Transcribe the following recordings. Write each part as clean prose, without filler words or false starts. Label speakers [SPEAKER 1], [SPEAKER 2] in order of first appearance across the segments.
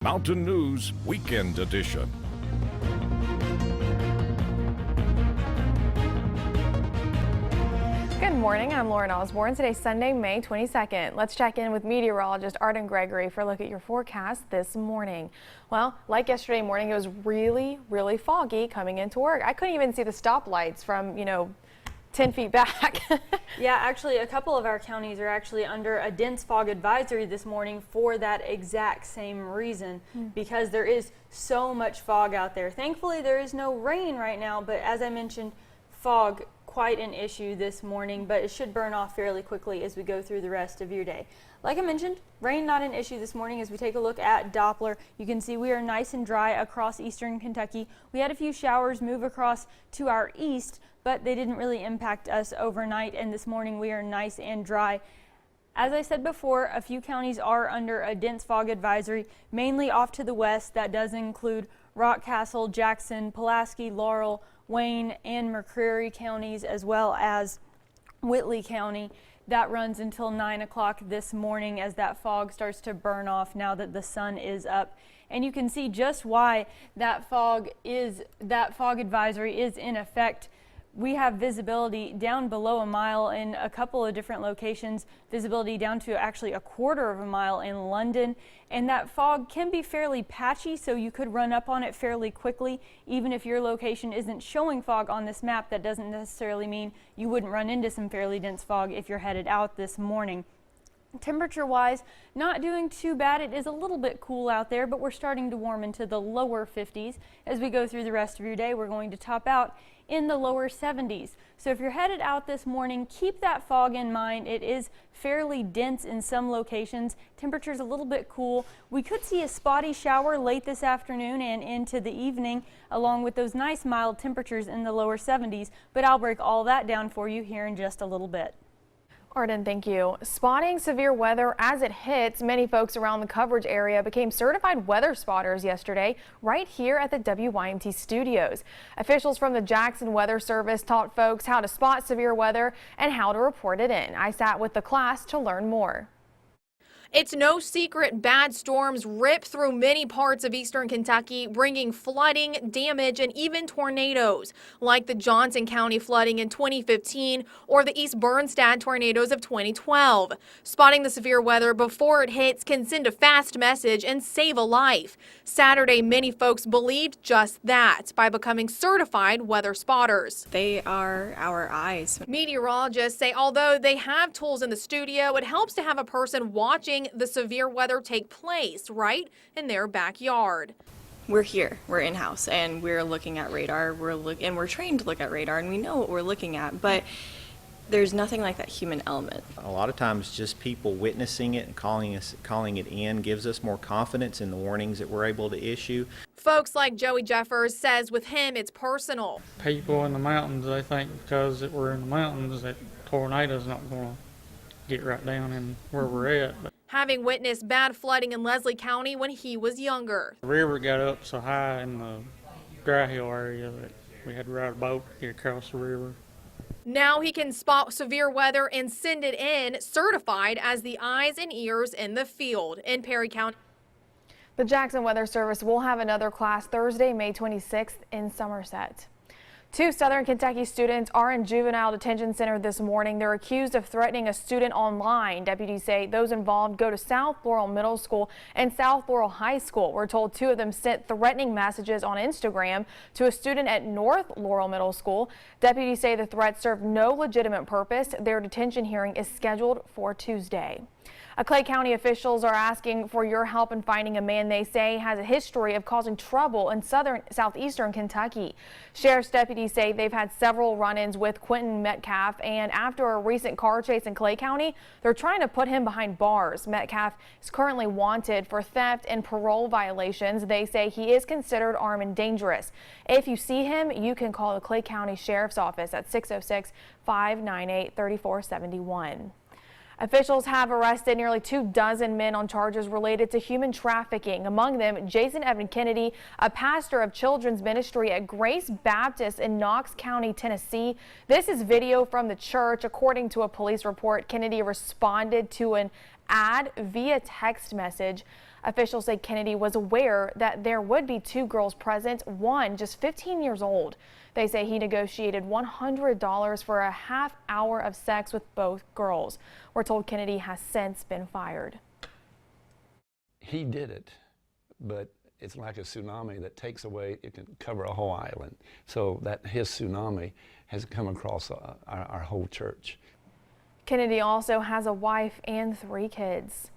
[SPEAKER 1] Mountain News Weekend Edition.
[SPEAKER 2] Good morning, I'm Lauren Osborne. Today's Sunday, May 22nd. Let's check in with meteorologist Arden Gregory for a look at your forecast this morning. Well, like yesterday morning, it was really foggy coming into work. I couldn't even see the stoplights from, 10 feet back.
[SPEAKER 3] Yeah, actually a couple of our counties are actually under a dense fog advisory this morning for that exact same reason, because there is so much fog out there. Thankfully there is no rain right now, but as I mentioned, fog quite an issue this morning, but it should burn off fairly quickly as we go through the rest of your day. Like I mentioned, rain not an issue this morning. As we take a look at Doppler, you can see we are nice and dry across eastern Kentucky. We had a few showers move across to our east, but they didn't really impact us overnight, and this morning we are nice and dry. As I said before, a few counties are under a dense fog advisory, mainly off to the west. That does include Rockcastle, Jackson, Pulaski, Laurel, Wayne, and McCreary counties, as well as Whitley County. That runs until 9 o'clock this morning as that fog starts to burn off now that the sun is up. And you can see just why that fog advisory is in effect. We have visibility down below a mile in a couple of different locations, visibility down to actually a quarter of a mile in London, and that fog can be fairly patchy, so you could run up on it fairly quickly. Even if your location isn't showing fog on this map, that doesn't necessarily mean you wouldn't run into some fairly dense fog if you're headed out this morning. Temperature wise, not doing too bad. It is a little bit cool out there, but we're starting to warm into the lower 50s. As we go through the rest of your day, we're going to top out in the lower 70s. So if you're headed out this morning, keep that fog in mind. It is fairly dense in some locations. Temperature's a little bit cool. We could see a spotty shower late this afternoon and into the evening, along with those nice mild temperatures in the lower 70s, but I'll break all that down for you here in just a little bit.
[SPEAKER 2] Arden, thank you. Spotting severe weather as it hits, many folks around the coverage area became certified weather spotters yesterday right here at the WYMT studios. Officials from the Jackson Weather Service taught folks how to spot severe weather and how to report it in. I sat with the class to learn more.
[SPEAKER 4] It's no secret bad storms rip through many parts of eastern Kentucky, bringing flooding, damage, and even tornadoes, like the Johnson County flooding in 2015 or the East Bernstadt tornadoes of 2012. Spotting the severe weather before it hits can send a fast message and save a life. Saturday, many folks believed just that by becoming certified weather spotters.
[SPEAKER 5] They are our eyes.
[SPEAKER 4] Meteorologists say although they have tools in the studio, it helps to have a person watching the severe weather take place right in their backyard.
[SPEAKER 5] We're here, we're in-house, and we're looking at radar, and we're trained to look at radar, and we know what we're looking at, but there's nothing like that human element.
[SPEAKER 6] A lot of times just people witnessing it and calling it in gives us more confidence in the warnings that we're able to issue.
[SPEAKER 4] Folks like Joey Jeffers says with him it's personal.
[SPEAKER 7] People in the mountains, they think because we're in the mountains that tornadoes not going to get right down in where we're at. But
[SPEAKER 4] having witnessed bad flooding in Leslie County when he was younger.
[SPEAKER 7] the river got up so high in the dry hill area that we had to ride a boat to get across the river.
[SPEAKER 4] Now he can spot severe weather and send it in, certified as the eyes and ears in the field. In Perry County,
[SPEAKER 2] The Jackson Weather Service will have another class Thursday, May 26th in Somerset. Two Southern Kentucky students are in juvenile detention center this morning. They're accused of threatening a student online. Deputies say those involved go to South Laurel Middle School and South Laurel High School. We're told two of them sent threatening messages on Instagram to a student at North Laurel Middle School. Deputies say the threats serve no legitimate purpose. Their detention hearing is scheduled for Tuesday. Clay County officials are asking for your help in finding a man they say has a history of causing trouble in southeastern Kentucky. Sheriff's deputies say they've had several run-ins with Quentin Metcalf, and after a recent car chase in Clay County, they're trying to put him behind bars. Metcalf is currently wanted for theft and parole violations. They say he is considered armed and dangerous. If you see him, you can call the Clay County Sheriff's Office at 606-598-3471. Officials have arrested nearly 24 men on charges related to human trafficking. Among them, Jason Evan Kennedy, a pastor of children's ministry at Grace Baptist in Knox County, Tennessee. This is video from the church. According to a police report, Kennedy responded to an ad via text message. Officials say Kennedy was aware that there would be 2 girls present, one just 15 years old. They say he negotiated $100 for a half hour of sex with both girls. We're told Kennedy has since been fired.
[SPEAKER 8] He did it, but it's like a tsunami that takes away, it can cover a whole island. So that his tsunami has come across our whole church.
[SPEAKER 2] Kennedy also has a wife and 3 kids.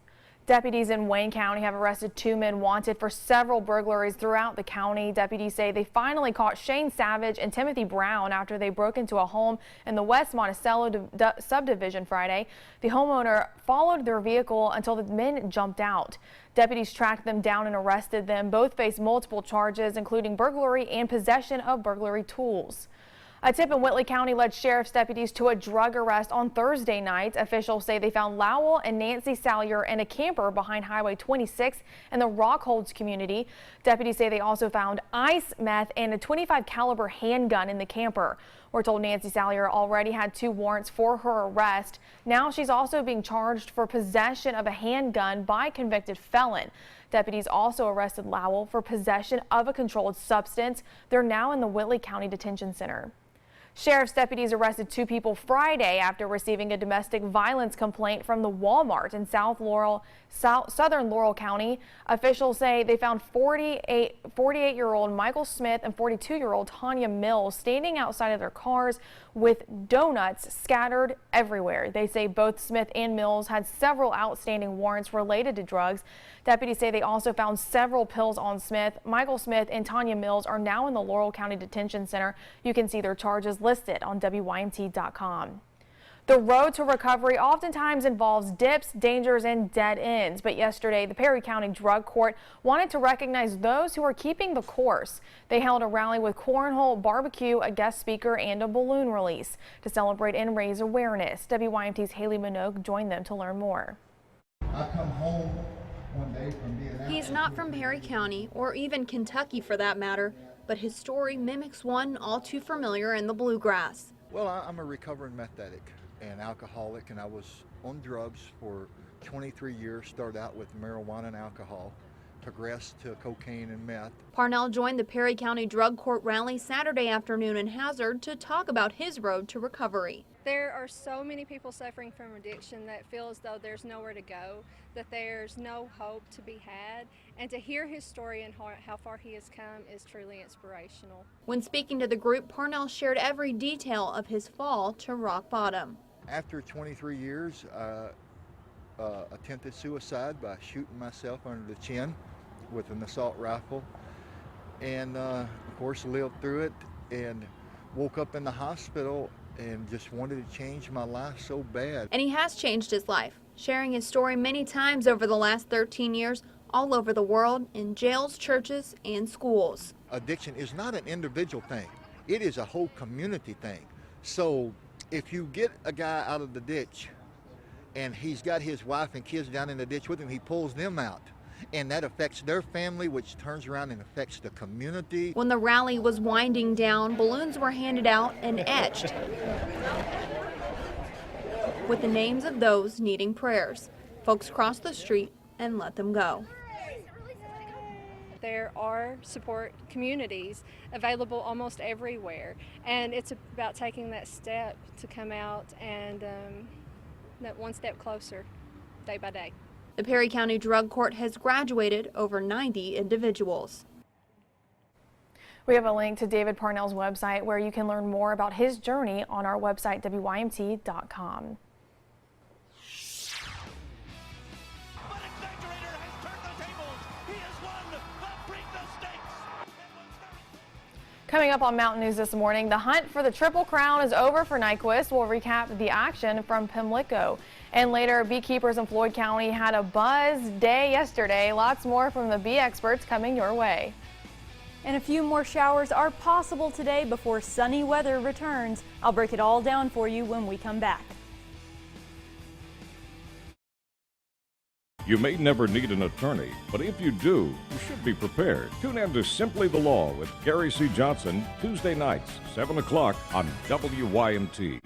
[SPEAKER 2] Deputies in Wayne County have arrested 2 men wanted for several burglaries throughout the county. Deputies say they finally caught Shane Savage and Timothy Brown after they broke into a home in the West Monticello subdivision Friday. The homeowner followed their vehicle until the men jumped out. Deputies tracked them down and arrested them. Both face multiple charges, including burglary and possession of burglary tools. A tip in Whitley County led sheriff's deputies to a drug arrest on Thursday night. Officials say they found Lowell and Nancy Salyer in a camper behind Highway 26 in the Rockholds community. Deputies say they also found ice, meth, and a .25 caliber handgun in the camper. We're told Nancy Salyer already had 2 warrants for her arrest. Now she's also being charged for possession of a handgun by a convicted felon. Deputies also arrested Lowell for possession of a controlled substance. They're now in the Whitley County Detention Center. Sheriff's deputies arrested 2 people Friday after receiving a domestic violence complaint from the Walmart in southern Laurel County. Officials say they found 48-year-old Michael Smith and 42-year-old Tanya Mills standing outside of their cars with donuts scattered everywhere. They say both Smith and Mills had several outstanding warrants related to drugs. Deputies say they also found several pills on Smith. Michael Smith and Tanya Mills are now in the Laurel County Detention Center. You can see their charges listed on WYMT.com. The road to recovery oftentimes involves dips, dangers, and dead ends. But yesterday, the Perry County Drug Court wanted to recognize those who are keeping the course. They held a rally with cornhole, barbecue, a guest speaker, and a balloon release to celebrate and raise awareness. WYMT's Haley Minogue joined them to learn more.
[SPEAKER 9] I come home one day from being out.
[SPEAKER 10] He's not from Perry County, or even Kentucky for that matter, but his story mimics one all too familiar in the bluegrass.
[SPEAKER 9] Well, I'm a recovering meth addict and alcoholic, and I was on drugs for 23 years. Started out with marijuana and alcohol, progressed to cocaine and meth.
[SPEAKER 10] Parnell joined the Perry County Drug Court rally Saturday afternoon in Hazard to talk about his road to recovery.
[SPEAKER 11] There are so many people suffering from addiction that feel as though there's nowhere to go, that there's no hope to be had, and to hear his story and how far he has come is truly inspirational.
[SPEAKER 10] When speaking to the group, Parnell shared every detail of his fall to rock bottom.
[SPEAKER 9] After 23 years, attempted suicide by shooting myself under the chin with an assault rifle, and of course lived through it and woke up in the hospital and just wanted to change my life so bad.
[SPEAKER 10] And he has changed his life, sharing his story many times over the last 13 years all over the world in jails, churches, and schools.
[SPEAKER 9] Addiction is not an individual thing. It is a whole community thing. So if you get a guy out of the ditch and he's got his wife and kids down in the ditch with him, he pulls them out. And that affects their family, which turns around and affects the community.
[SPEAKER 10] When the rally was winding down, balloons were handed out and etched with the names of those needing prayers. Folks crossed the street and let them go.
[SPEAKER 11] There are support communities available almost everywhere, and it's about taking that step to come out and that one step closer, day by day.
[SPEAKER 10] The Perry County Drug Court has graduated over 90 individuals.
[SPEAKER 2] We have a link to David Parnell's website where you can learn more about his journey on our website, WYMT.com. Coming up on Mountain News this morning, the hunt for the Triple Crown is over for Nyquist. We'll recap the action from Pimlico. And later, beekeepers in Floyd County had a buzz day yesterday. Lots more from the bee experts coming your way.
[SPEAKER 3] And a few more showers are possible today before sunny weather returns. I'll break it all down for you when we come back.
[SPEAKER 1] You may never need an attorney, but if you do, you should be prepared. Tune in to Simply the Law with Gary C. Johnson, Tuesday nights, 7 o'clock on WYMT.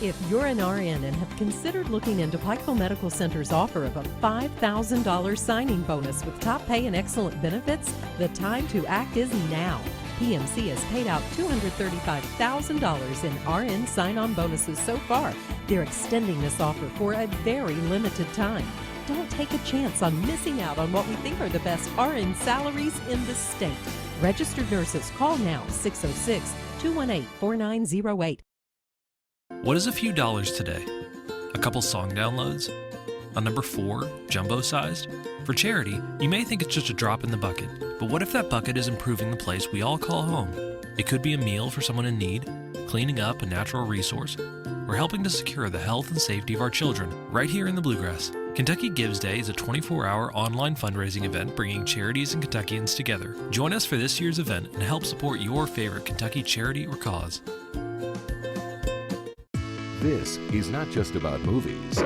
[SPEAKER 12] If you're an RN and have considered looking into Pikeville Medical Center's offer of a $5,000 signing bonus with top pay and excellent benefits, the time to act is now. PMC has paid out $235,000 in RN sign-on bonuses so far. They're extending this offer for a very limited time. Don't take a chance on missing out on what we think are the best RN salaries in the state. Registered nurses, call now, 606-218-4908.
[SPEAKER 13] What is a few dollars today? A couple song downloads? A number 4, jumbo-sized? For charity, you may think it's just a drop in the bucket, but what if that bucket is improving the place we all call home? It could be a meal for someone in need, cleaning up a natural resource, or helping to secure the health and safety of our children right here in the Bluegrass. Kentucky Gives Day is a 24-hour online fundraising event bringing charities and Kentuckians together. Join us for this year's event and help support your favorite Kentucky charity or cause.
[SPEAKER 14] This is not just about movies.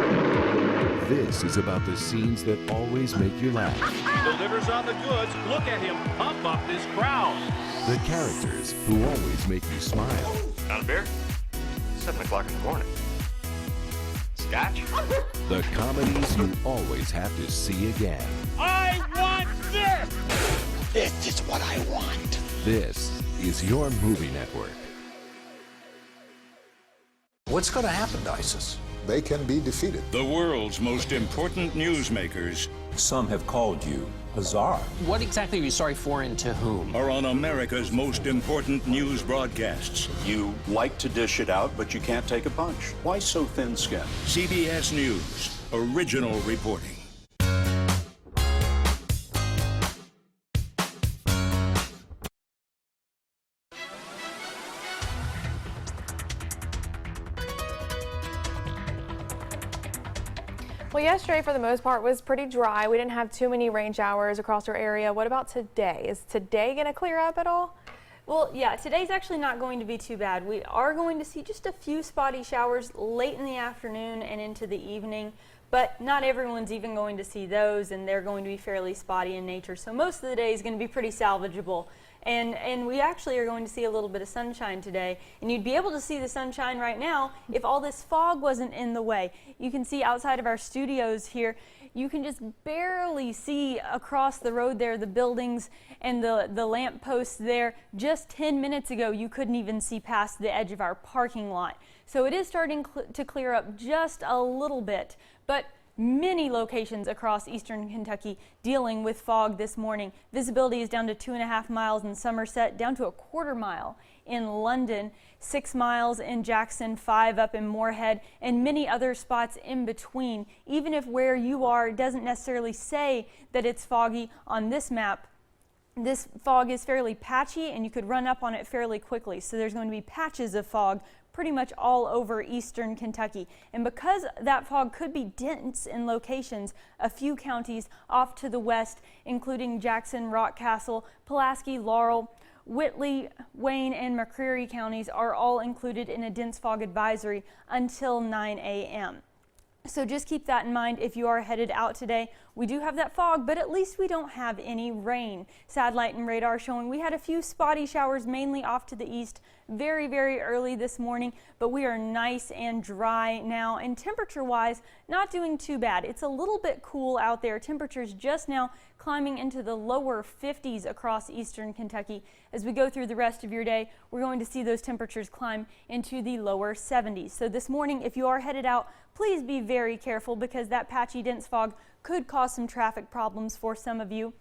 [SPEAKER 14] This is about the scenes that always make you laugh.
[SPEAKER 15] Delivers on the goods. Look at him pump up this crowd.
[SPEAKER 14] The characters who always make you smile.
[SPEAKER 15] Got a beer? 7 o'clock in the morning. Scotch?
[SPEAKER 14] The comedies you always have to see again.
[SPEAKER 15] I want this!
[SPEAKER 16] This is what I want.
[SPEAKER 14] This is your movie network.
[SPEAKER 16] What's going to happen to ISIS?
[SPEAKER 17] They can be defeated.
[SPEAKER 18] The world's most important newsmakers.
[SPEAKER 19] Some have called you a czar.
[SPEAKER 20] What exactly are you sorry for and to whom?
[SPEAKER 18] Are on America's most important news broadcasts.
[SPEAKER 19] You like to dish it out, but you can't take a punch. Why so thin-skinned?
[SPEAKER 18] CBS News, original reporting.
[SPEAKER 2] Well, yesterday for the most part was pretty dry. We didn't have too many rain showers across our area. What about today? Is today going to clear up at all?
[SPEAKER 3] Well, yeah, today's actually not going to be too bad. We are going to see just a few spotty showers late in the afternoon and into the evening, but not everyone's even going to see those, and they're going to be fairly spotty in nature. So most of the day is going to be pretty salvageable. And we actually are going to see a little bit of sunshine today, and you'd be able to see the sunshine right now if all this fog wasn't in the way. You can see outside of our studios here, you can just barely see across the road there the buildings and the lamp posts there. Just 10 minutes ago, you couldn't even see past the edge of our parking lot. So it is starting to clear up just a little bit, but many locations across eastern Kentucky dealing with fog this morning. Visibility is down to 2.5 miles in Somerset, down to a 1/4 mile in London, 6 miles in Jackson, 5 up in Moorhead, and many other spots in between. Even if where you are doesn't necessarily say that it's foggy on this map, this fog is fairly patchy and you could run up on it fairly quickly. So there's going to be patches of fog pretty much all over eastern Kentucky. And because that fog could be dense in locations, a few counties off to the west, including Jackson, Rockcastle, Pulaski, Laurel, Whitley, Wayne, and McCreary counties are all included in a dense fog advisory until 9 a.m. So just keep that in mind if you are headed out today. We do have that fog, but at least we don't have any rain. Satellite and radar showing we had a few spotty showers mainly off to the east very, very early this morning, but we are nice and dry now, and temperature-wise, not doing too bad. It's a little bit cool out there. Temperatures just now climbing into the lower 50s across eastern Kentucky. As we go through the rest of your day, we're going to see those temperatures climb into the lower 70s. So this morning, if you are headed out, please be very careful because that patchy dense fog could cause some traffic problems for some of you.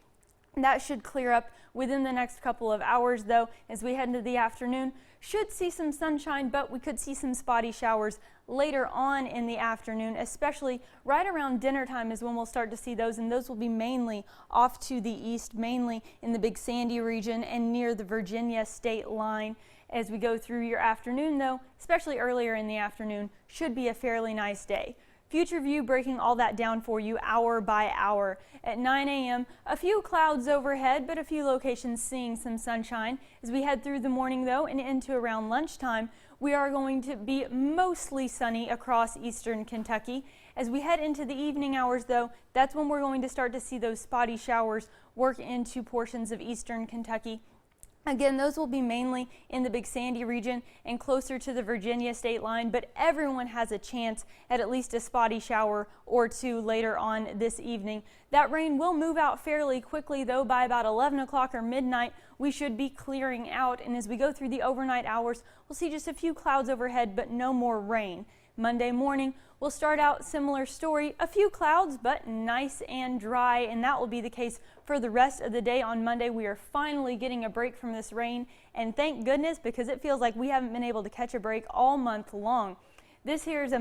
[SPEAKER 3] That should clear up within the next couple of hours, though, as we head into the afternoon. Should see some sunshine, but we could see some spotty showers later on in the afternoon, especially right around dinner time is when we'll start to see those, and those will be mainly off to the east, mainly in the Big Sandy region and near the Virginia state line. As we go through your afternoon, though, especially earlier in the afternoon, should be a fairly nice day. Future View breaking all that down for you hour by hour. At 9 a.m., a few clouds overhead, but a few locations seeing some sunshine. As we head through the morning, though, and into around lunchtime, we are going to be mostly sunny across eastern Kentucky. As we head into the evening hours, though, that's when we're going to start to see those spotty showers work into portions of eastern Kentucky. Again, those will be mainly in the Big Sandy region and closer to the Virginia state line, but everyone has a chance at least a spotty shower or two later on this evening. That rain will move out fairly quickly, though. By about 11 o'clock or midnight, we should be clearing out, and as we go through the overnight hours, we'll see just a few clouds overhead, but no more rain. Monday morning, we'll start out similar story, a few clouds, but nice and dry, and that will be the case for the rest of the day on Monday. We are finally getting a break from this rain, and thank goodness, because it feels like we haven't been able to catch a break all month long. This here is a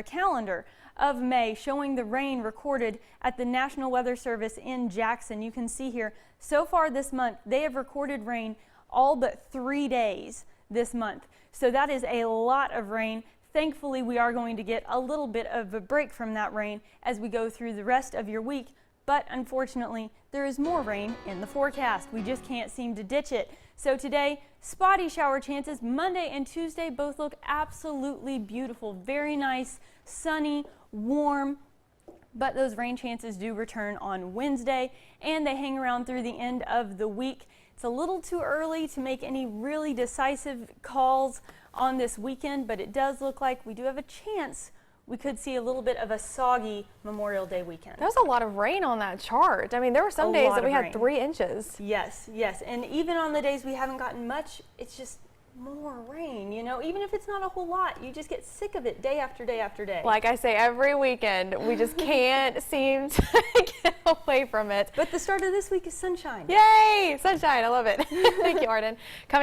[SPEAKER 3] calendar of May showing the rain recorded at the National Weather Service in Jackson. You can see here, so far this month, they have recorded rain all but 3 days this month. So that is a lot of rain. Thankfully, we are going to get a little bit of a break from that rain as we go through the rest of your week. But unfortunately, there is more rain in the forecast. We just can't seem to ditch it. So today, spotty shower chances. Monday and Tuesday both look absolutely beautiful. Very nice, sunny, warm. But those rain chances do return on Wednesday, and they hang around through the end of the week. It's a little too early to make any really decisive calls on this weekend, but it does look like we do have a chance we could see a little bit of a soggy Memorial Day weekend.
[SPEAKER 2] There's a lot of rain on that chart. I mean, there were some days that we had 3 inches.
[SPEAKER 3] Yes, yes. And even on the days we haven't gotten much, it's just more rain, you know, even if it's not a whole lot, you just get sick of it day after day after day.
[SPEAKER 2] Like I say, every weekend, we just can't seem to get away from it.
[SPEAKER 3] But the start of this week is sunshine.
[SPEAKER 2] Yay! Sunshine, I love it. Thank you, Arden. Coming